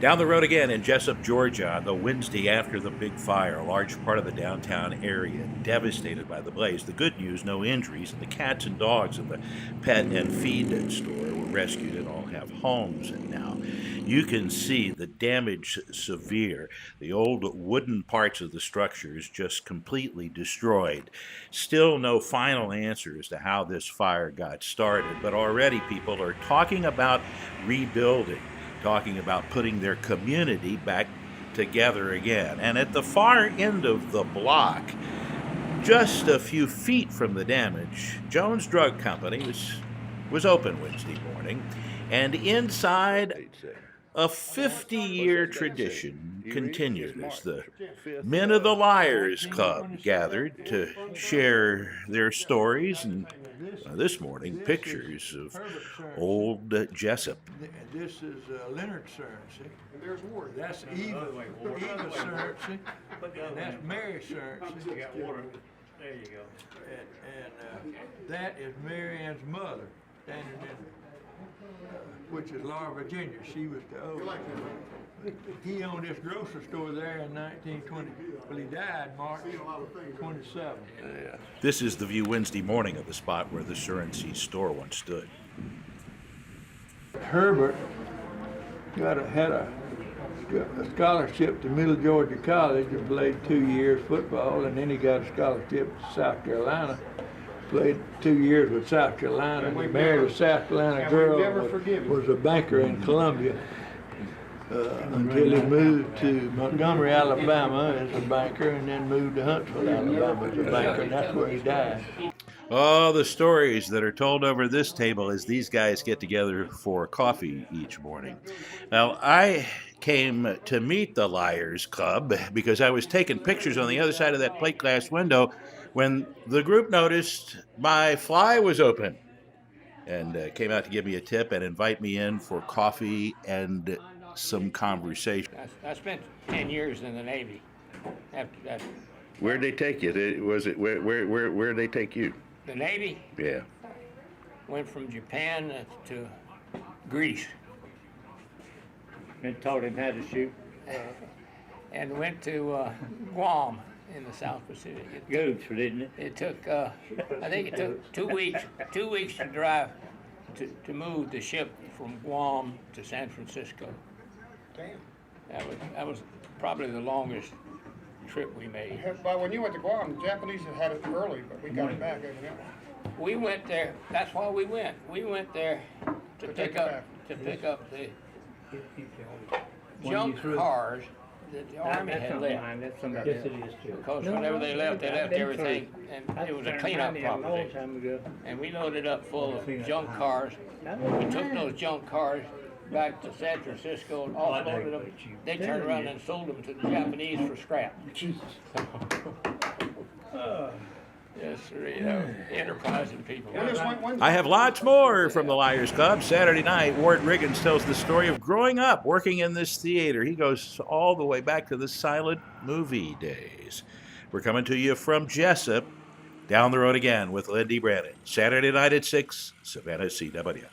Down the road again in Jesup, Georgia, on the Wednesday after the big fire, a large part of the downtown area devastated by the blaze. The good news, no injuries, and the cats and dogs in the pet and feed store were rescued and all have homes now. You can see the damage severe. The old wooden parts of the structures just completely destroyed. Still no final answer as to how this fire got started, but already people are talking about rebuilding, talking about putting their community back together again. And at the far end of the block, just a few feet from the damage, Jones Drug Company was open Wednesday morning, and inside, a 50-year tradition continued as the men of the Liars Club gathered to share their stories, and this morning pictures of old Jesup. This is Leonard Cern, see? There's Ward. That's Eva Cern, see? And that's Mary Cern, see? There you go. And that is Mary Ann's mother, standing in, which is Laura Virginia. She was the oldest. He owned this grocery store there in 1920. Well, he died March 27. Yeah. This is the view Wednesday morning of the spot where the Surency store once stood. Herbert had a scholarship to Middle Georgia College and played 2 years football, and then he got a scholarship to South Carolina. Played 2 years with South Carolina, and he married a South Carolina girl who was a banker in Columbia until he moved to Montgomery, Alabama as a banker, and then moved to Huntsville, Alabama as a banker, and that's where he died. Oh, the stories that are told over this table as these guys get together for coffee each morning. Now, I came to meet the Liars Club because I was taking pictures on the other side of that plate glass window when the group noticed my fly was open and came out to give me a tip and invite me in for coffee and some conversation. I spent 10 years in the Navy. After that, Where'd they take you? Where'd they take you? the Navy Yeah. went from Japan to Greece And taught him how to shoot and went to Guam in the South Pacific. goats, didn't it? It took, I think it took 2 weeks, 2 weeks to drive, to move the ship from Guam to San Francisco. Damn. That was probably the longest trip we made. But when you went to Guam, the Japanese had it early, but we got it back, evidently. We went there, that's why we went. We went there to take pick it up, back. to pick up the junk cars that the Army had left. That's somebody. Yes, it is too. Because whenever they left everything, and it was a cleanup property. And we loaded up full of junk cars. We took those junk cars back to San Francisco and offloaded them. They turned around and sold them to the Japanese for scrap. Jesus. Yes, sir, you know, enterprising people. I have lots more from the Liars Club. Saturday night, Ward Riggins tells the story of growing up working in this theater. He goes all the way back to the silent movie days. We're coming to you from Jesup, down the road again with Lindy Brannon. Saturday night at 6, Savannah CW.